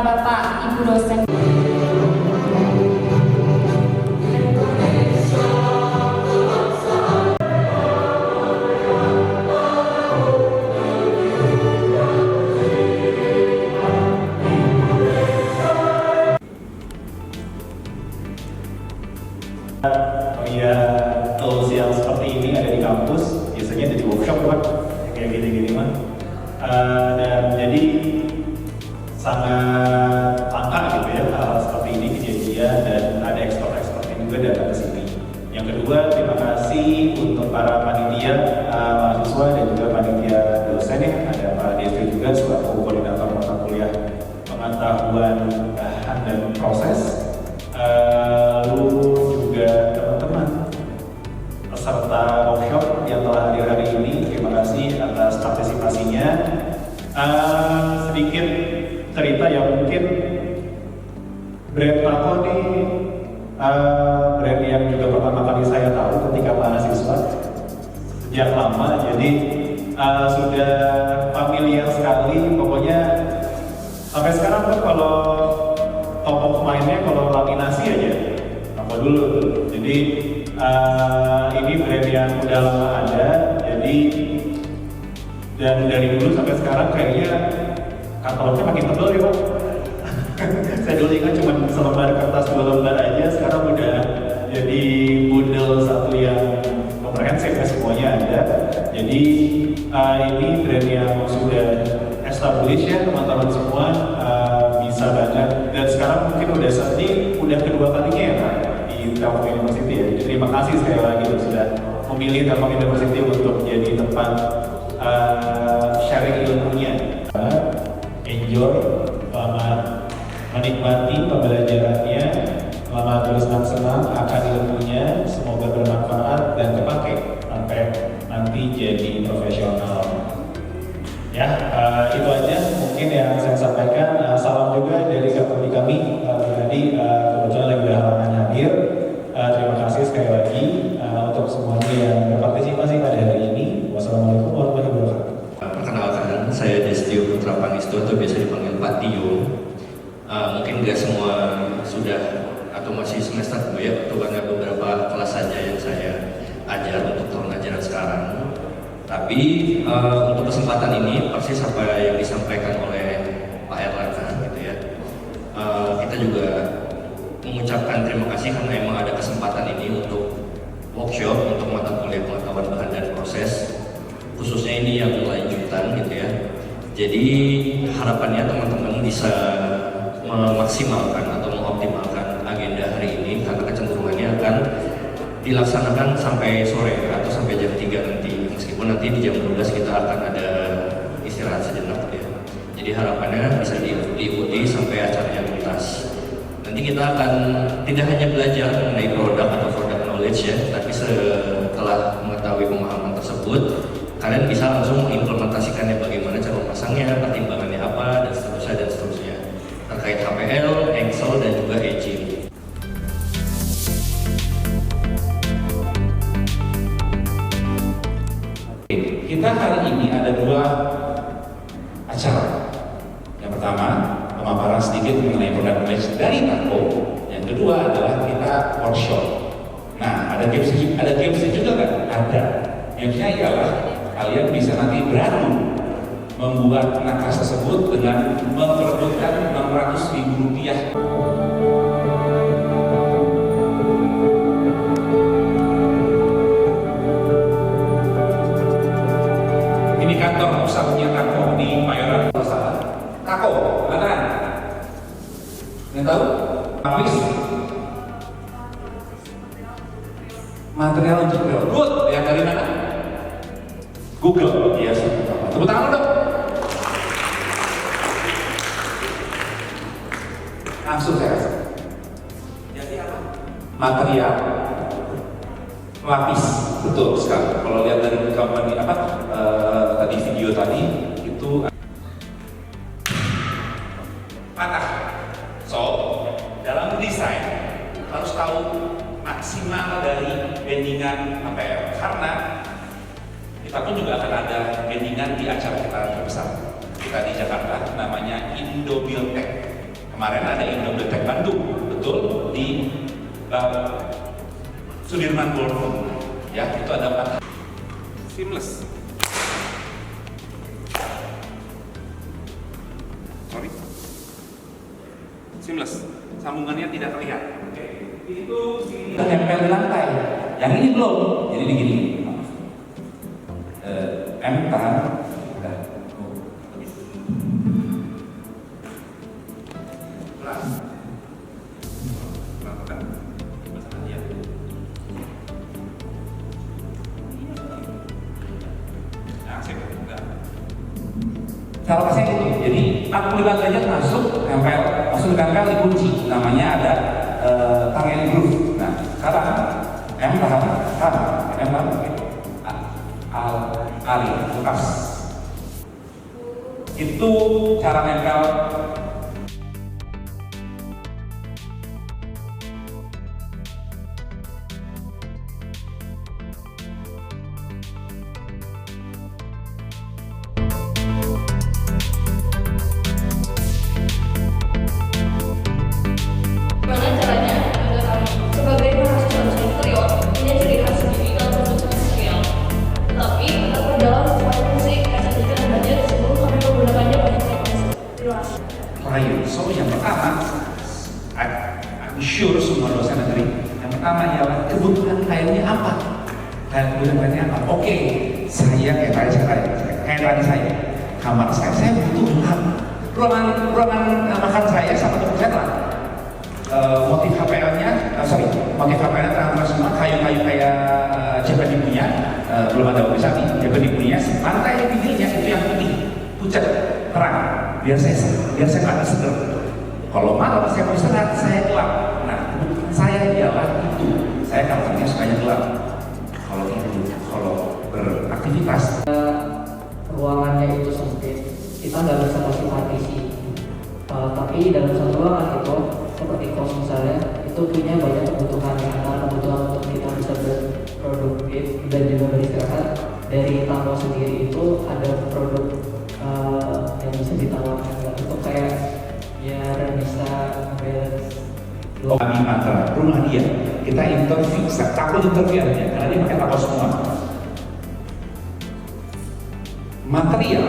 Bapak-bapak, Ibu dosen. Ya, tools yang seperti ini ada di kampus, biasanya ada di workshop kan, kayak gini-gini mah. Dan jadi sangat langka gitu ya hal seperti ini kejadian, dan ada ekspert-ekspert yang juga datang ke sini. Yang kedua, terima kasih untuk para panitia mahasiswa dan juga panitia dosen ya, ada Pak Destri juga selaku koordinator mata kuliah pengetahuan bahan dan proses. Lalu juga teman-teman peserta workshop yang telah hadir hari ini, terima kasih atas partisipasinya. Sedikit cerita yang mungkin brand Tako ini brand yang juga pertama kali saya tahu ketika mahasiswa sejak lama, jadi sudah familiar sekali. Pokoknya sampai sekarang tuh kalau top of mind-nya kalau laminasi aja apa dulu. Jadi ini brand yang udah lama ada, jadi dan dari dulu sampai sekarang kayaknya katalognya makin tebal ya Pak. Saya dulu ingat cuma selembar kertas 2 lembar aja, sekarang udah jadi bundle satu yang komprehensif ya, semuanya ada. Jadi ini brand yang sudah established ya teman-teman semua, bisa banget. Dan sekarang mungkin udah kedua kalinya ya Pak di Telkom University ya. Jadi terima kasih sekali lagi sudah memilih Telkom University untuk jadi tempat sharing ilmunya. Enjoy, selamat menikmati pembelajarannya, selamat bersenang-senang akan ilmunya, semoga bermanfaat dan kepake sampai nanti jadi profesional. Ya, itu aja mungkin yang saya sampaikan. Salam juga dari kami tadi kebetulan lagi berhalangan hadir. Terima kasih sekali lagi untuk semuanya yang berpartisipasi pada hari ini. Wassalamualaikum warahmatullahi wabarakatuh. Perkenalkan, saya Destio Putra Pangestu atau biasa dipanggil Pak Tio. Mungkin nggak semua sudah atau masih semester 2 ya, itu hanya beberapa kelas saja yang saya ajar untuk tahun ajaran sekarang. Tapi untuk kesempatan ini persis apa yang disampaikan oleh Pak Erlangga gitu ya. Kita juga mengucapkan terima kasih karena emang ada kesempatan ini untuk workshop untuk mata kuliah pengetahuan bahan dan proses, khususnya ini yang lanjutan gitu ya. Jadi harapannya teman-teman bisa memaksimalkan atau mengoptimalkan agenda hari ini karena kecenderungannya akan dilaksanakan sampai sore atau sampai jam 3 nanti. Meskipun nanti di jam 12 kita akan ada istirahat sejenak ya. Jadi harapannya bisa diikuti sampai acaranya tuntas. Nanti kita akan tidak hanya belajar mengenai produk atau product knowledge ya, tapi setelah mengetahui pemahaman tersebut, kalian bisa langsung mengimplementasikannya, bagaimana cara memasangnya, pertimbangannya apa, dan seterusnya terkait HPL, Excel, dan juga Agile. Kita hari ini ada 2 acara. Yang pertama, pemaparan sedikit mengenai produk knowledge dari Tako. Yang kedua adalah kita workshop. Nah, ada gamesnya juga kan? Ada. Gamesnya ialah kalian bisa nanti beradu membuat nakas tersebut dengan memperebutkan Rp600.000. Ini kantor pusatnya Tako di Mayoran. Tako, mana? Yang tahu? Habis material untuk good. Yang dari mana? Google. Iya sih. Tepuk tangan dong. Langsung saya rasa. Jadi apa? Material lapis, betul sekali. Kalau lihat dari company tadi video tadi itu patah. So dalam desain harus tahu maksimal dari bendingan APR karena kita pun juga akan ada bendingan di acara kita terbesar kita di Jakarta namanya Indo Build Tech. Kemarin ada Indodetek Bandung, betul, di Sudirman Ballroom. Ya, itu ada 4 seamless. Sorry. Seamless. Sambungannya tidak terlihat. Oke. Itu kita nempel di lantai. Yang ini belum. Jadi begini. M tahan. Udah. Pelan. Pelan. Masalah dia. Nah, saya enggak. Cara pasnya gitu. Jadi 45 derajat masuk tempel dikunci. Namanya ada tangen groove. Nah, sekarang M tahan. M tahan. Ali, lepas. Itu cara nempel. Gimana caranya agar kami sebagai mahasiswa interior punya ciri khas sendiri dalam produksi material, tetapi tetap berjalan sesuai fungsi estetika dan budget sebelum kami menggunakannya banyak frekuensi. Terima kasih. So yang pertama, I'm sure semua dosen negeri. Yang pertama ialah kebutuhan kliennya apa? Kebutuhan kliennya apa? Oke, saya kayak tadi saya, kamar saya butuh gelap. Ruangan makan saya sama teman saya lah. Motif HPL-nya, motif HPL-nya terang semua kayu-kayu kayak Japanese punya, belum ada organisasi Japanese punya. Lantai pinggirnya itu yang putih, pucat, terang, biar saya nggak seger. Kalau malam saya mau istirahat, saya gelap. Nah, kebutuhan saya ialah itu. Saya kamarnya sukanya gelap. Kalau beraktivitas. Ruangannya itu sempit, kita nggak bisa kasih partisi. Tapi dalam satu ruangan itu seperti kos misalnya itu punya banyak kebutuhan, antara kebutuhan untuk kita bisa berproduktif dan juga beristirahat. Dari tamu sendiri itu ada produk yang bisa ditawarkan untuk kayak biar bisa Kami matra rumah dia, kita interview, takut interview ya, karena dia pakai tako semua. Material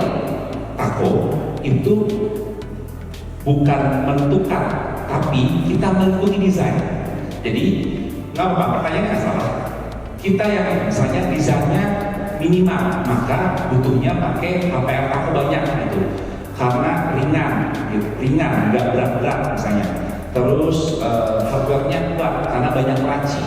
tako itu bukan menentukan, tapi kita mengikuti desain. Jadi nggak apa, pertanyaannya salah. Kita yang misalnya desainnya minimal, maka butuhnya pakai HPL tako banyak gitu, karena ringan, nggak berat-berat misalnya. Terus hardware-nya kuat karena banyak laci.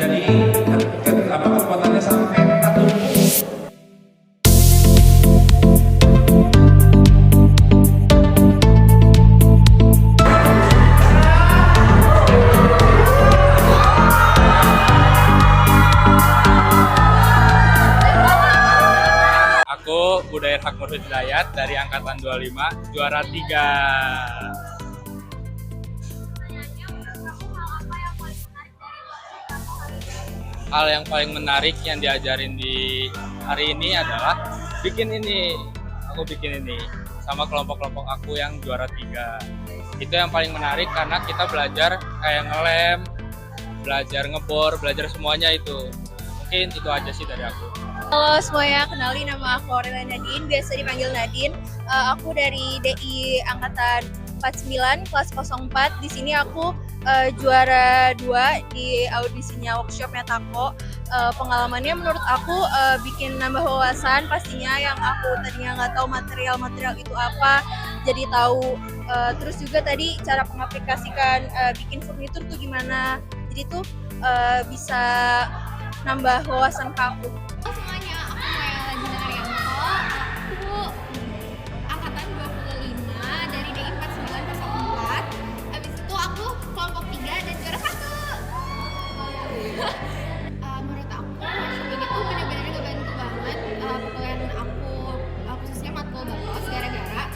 Jadi kekuatannya sampai 40. Aku Budayat Hakmur Hidayat dari angkatan 25, juara 3. Hal yang paling menarik yang diajarin di hari ini adalah bikin ini. Aku bikin ini sama kelompok-kelompok aku yang juara 3. Itu yang paling menarik karena kita belajar kayak ngelem, belajar ngebor, belajar semuanya itu. Mungkin itu aja sih dari aku. Halo semuanya, kenalin nama aku Aurelia Nadine, biasa dipanggil Nadine. Aku dari DI Angkatan 49, kelas 04. Di sini aku juara 2 di audisinya workshopnya Tako. Pengalamannya menurut aku bikin nambah wawasan pastinya yang aku tadinya nggak tahu material-material itu apa, jadi tahu. Terus juga tadi cara mengaplikasikan bikin furnitur tuh gimana, jadi tuh bisa nambah wawasan ke aku. Halo semuanya, aku Maela Dina Arianto. Aku angkatan 25 dari DI 49 kelas 4. Habis itu aku kelompok 3 dan juara 1. Menurut aku workshop ini tuh benar-benar ngebantu banget pokoknya aku khususnya matkul batas, gara-gara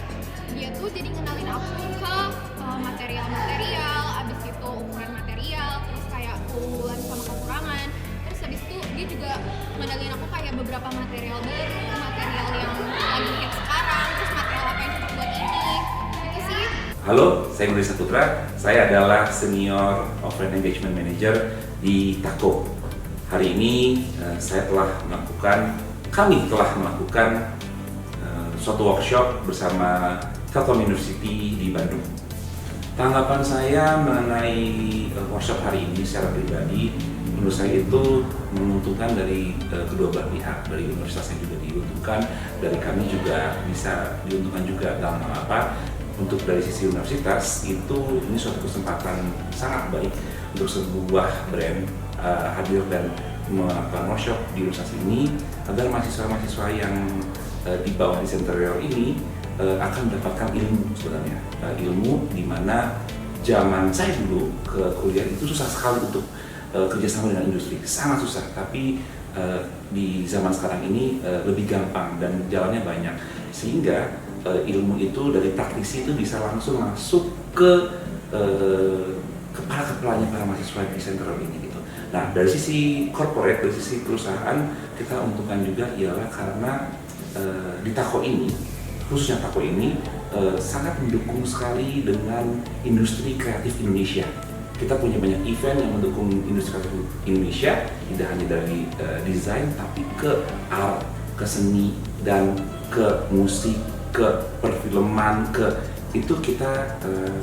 dia tuh jadi ngenalin aku ke material-material, habis itu ukuran material, terus kayak keunggulan sama kekurangan. Terus habis itu dia juga ngenalin aku kayak beberapa material baru, material yang lagi hit sekarang, terus material apa yang cocok buat ini, gitu sih. Halo, saya Nuri Saputra. Saya adalah Senior Offline Engagement Manager di Tako. Hari ini kami telah melakukan suatu workshop bersama Telkom University di Bandung. Tanggapan saya mengenai workshop hari ini secara pribadi, menurut saya itu menguntungkan dari kedua belah pihak, dari universitasnya juga diuntungkan, dari kami juga bisa diuntungkan juga dalam hal apa. Untuk dari sisi universitas itu ini suatu kesempatan sangat baik untuk sebuah brand hadir dan melakukan workshop di universitas ini agar mahasiswa-mahasiswa yang di bawah desain interior ini akan mendapatkan ilmu sebenarnya, ilmu di mana zaman saya dulu ke kuliah itu susah sekali untuk kerjasama dengan industri, sangat susah. Tapi di zaman sekarang ini lebih gampang dan jalannya banyak, sehingga ilmu itu dari praktisi itu bisa langsung masuk ke kepala-kepalanya para mahasiswa desain interior ini gitu. Nah, dari sisi corporate, dari sisi perusahaan, kita untungkan juga ialah karena di Tako ini, khususnya Tako ini sangat mendukung sekali dengan industri kreatif Indonesia. Kita punya banyak event yang mendukung industri kreatif Indonesia, tidak hanya dari desain, tapi ke art, ke seni, dan ke musik, ke perfilman, itu kita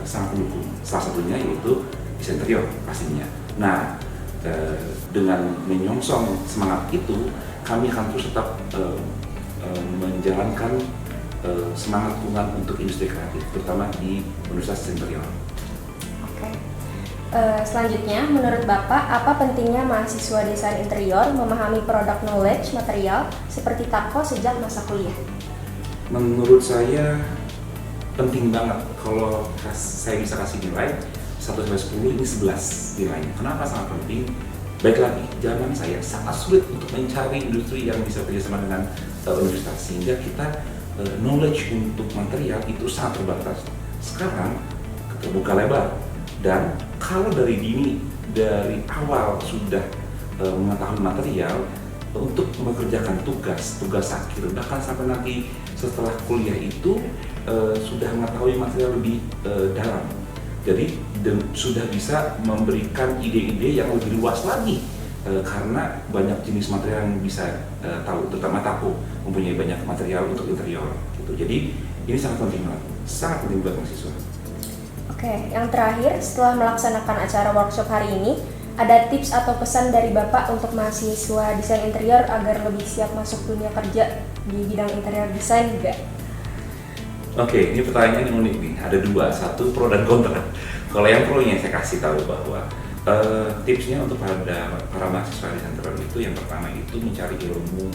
sangat mendukung. Salah satunya yaitu desain interior pastinya. Nah, dengan menyongsong semangat itu, kami akan terus tetap menjalankan semangat dukungan untuk industri kreatif, terutama di Universitas Desain Interior. Oke. Selanjutnya, menurut Bapak, apa pentingnya mahasiswa desain interior memahami product knowledge material seperti Tako sejak masa kuliah? Menurut saya penting banget. Kalau saya bisa kasih nilai 1-10, ini 11 nilainya. Kenapa sangat penting? Baik lagi, zaman saya sangat sulit untuk mencari industri yang bisa bekerjasama dengan universitas, sehingga kita knowledge untuk material itu sangat terbatas. Sekarang terbuka lebar, dan kalau dari dini, dari awal sudah mengetahui material untuk mengerjakan tugas akhir, bahkan sampai nanti setelah kuliah itu sudah mengetahui material lebih dalam. Jadi sudah bisa memberikan ide-ide yang lebih luas lagi karena banyak jenis material yang bisa tahu, terutama Tako mempunyai banyak material untuk interior gitu. Jadi ini sangat penting banget, sangat penting buat mahasiswa. Oke, yang terakhir, setelah melaksanakan acara workshop hari ini, ada tips atau pesan dari Bapak untuk mahasiswa desain interior agar lebih siap masuk dunia kerja di bidang interior desain juga? Oke, ini pertanyaan yang unik nih. Ada dua, satu pro dan kontra. Kalau yang pro nya saya kasih tahu bahwa Tipsnya untuk para mahasiswa desain interior itu yang pertama itu mencari ilmu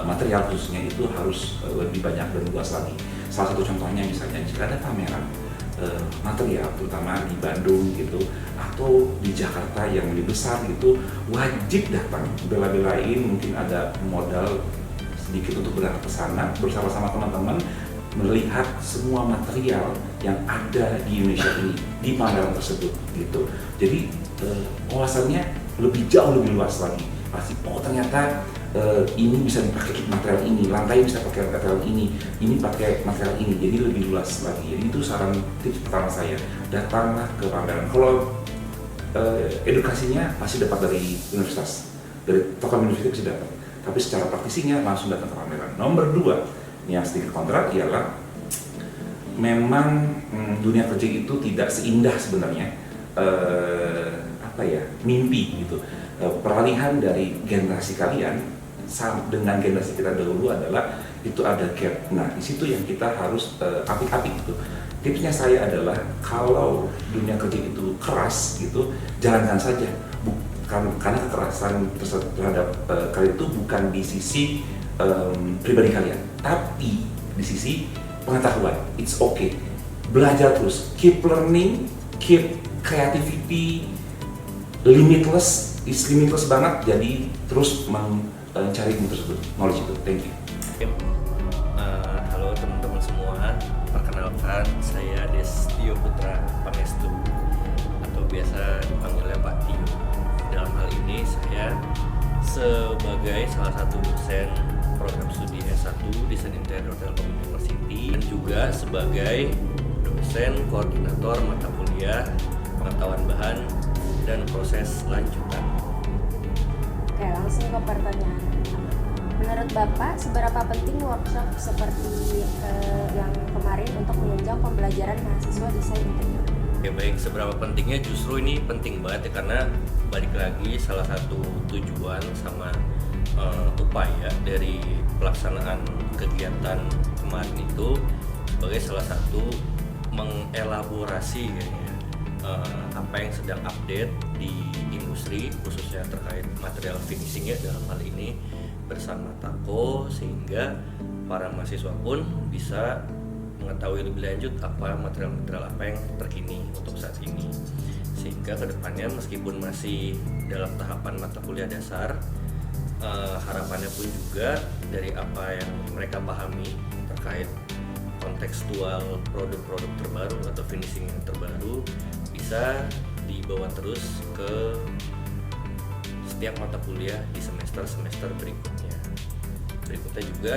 material khususnya itu harus lebih banyak dan luas lagi. Salah satu contohnya misalnya jika ada pameran material terutama di Bandung gitu atau di Jakarta yang lebih besar gitu, wajib datang, bela-belain, mungkin ada modal sedikit untuk berangkat ke sana bersama-sama teman-teman melihat semua material yang ada di Indonesia ini di pameran tersebut gitu. Jadi wawasannya lebih jauh lebih luas lagi. Pasti ternyata ini bisa dipakai material ini, lantai bisa pakai material ini pakai material ini, jadi lebih luas lagi. Jadi itu saran tips pertama saya, datanglah ke pameran. Kalau edukasinya pasti dapat dari universitas, dari tokoh universitas bisa dapat, tapi secara praktisinya langsung datang ke pameran. Nomor 2, yang sedikit kontrak ialah memang dunia kerja itu tidak seindah sebenarnya mimpi gitu. Peralihan dari generasi kalian dengan generasi kita dahulu adalah itu ada gap. Nah, di situ yang kita harus apik-apik gitu. Tipsnya saya adalah kalau dunia kerja itu keras gitu, jalankan saja. Karena kekerasan terhadap kalian itu bukan di sisi pribadi kalian, tapi di sisi pengetahuan. It's okay. Belajar terus, keep learning, keep creativity, limitless, is limitless banget. Jadi terus mencari ilmu tersebut, knowledge itu. Thank you. Halo teman-teman semua, perkenalkan saya Destio Putra Pangestu atau biasa dipanggilnya Pak Tio. Dalam hal ini saya sebagai salah satu dosen program studi S1 Desain Interior Telkom University dan juga sebagai dosen koordinator mata kuliah pengetahuan bahan dan proses lanjutan. Oke, langsung ke pertanyaan. Menurut Bapak, seberapa penting workshop seperti yang kemarin untuk menunjang pembelajaran mahasiswa desain interior? Ya baik, seberapa pentingnya justru ini penting banget ya, karena balik lagi salah satu tujuan sama upaya dari pelaksanaan kegiatan kemarin itu sebagai salah satu mengelaborasi apa yang sedang update di industri khususnya terkait material finishing ya dalam hal ini bersama Tako, sehingga para mahasiswa pun bisa mengetahui lebih lanjut apa material-material apa yang terkini untuk saat ini, sehingga kedepannya meskipun masih dalam tahapan mata kuliah dasar, harapannya pun juga dari apa yang mereka pahami terkait kontekstual produk-produk terbaru atau finishing yang terbaru bisa dibawa terus ke setiap mata kuliah di semester-semester berikutnya. Berikutnya juga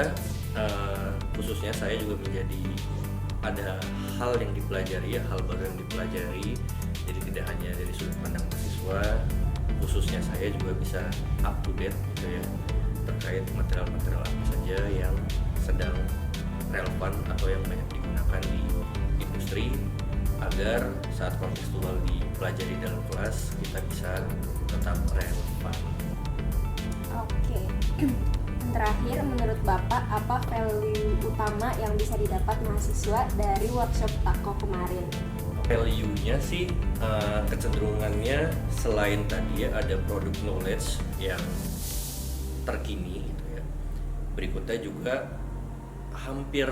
khususnya saya juga menjadi ada hal yang dipelajari, hal baru yang dipelajari. Jadi tidak hanya dari sudut pandang mahasiswa, khususnya saya juga bisa up to date gitu ya terkait material-material apa saja yang sedang relevan atau yang banyak digunakan di industri agar saat kontekstual dipelajari dalam kelas kita bisa tetap relevan. Oke. Terakhir, menurut Bapak, apa value utama yang bisa didapat mahasiswa dari workshop Tako kemarin? Value-nya sih kecenderungannya selain tadi ya ada product knowledge yang terkini gitu ya. Berikutnya juga hampir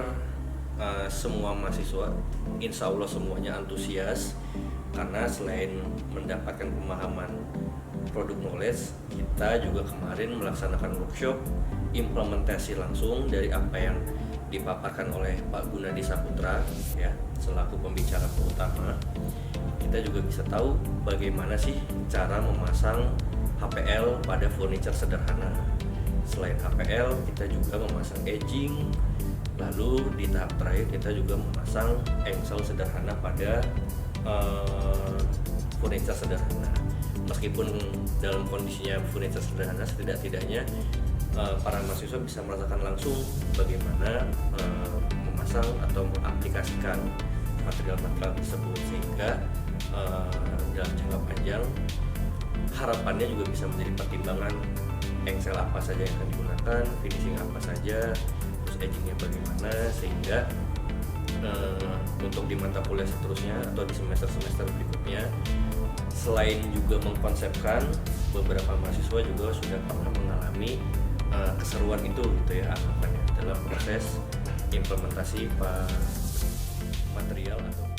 semua mahasiswa, insya Allah semuanya antusias karena selain mendapatkan pemahaman produk knowledge, kita juga kemarin melaksanakan workshop implementasi langsung dari apa yang dipaparkan oleh Pak Gunadi Saputra ya selaku pembicara utama. Kita juga bisa tahu bagaimana sih cara memasang HPL pada furniture sederhana. Selain HPL, kita juga memasang edging. Lalu di tahap terakhir kita juga memasang engsel sederhana pada furniture sederhana. Meskipun dalam kondisinya furniture sederhana, setidak-tidaknya para mahasiswa bisa merasakan langsung bagaimana memasang atau mengaplikasikan material-material tersebut, sehingga dalam jangka panjang harapannya juga bisa menjadi pertimbangan engsel apa saja yang akan digunakan, finishing apa saja, terus edgingnya bagaimana, sehingga untuk di mata kuliah seterusnya atau di semester-semester berikutnya selain juga mengkonsepkan, beberapa mahasiswa juga sudah pernah mengalami keseruan itu gitu ya anggapannya dalam proses implementasi material atau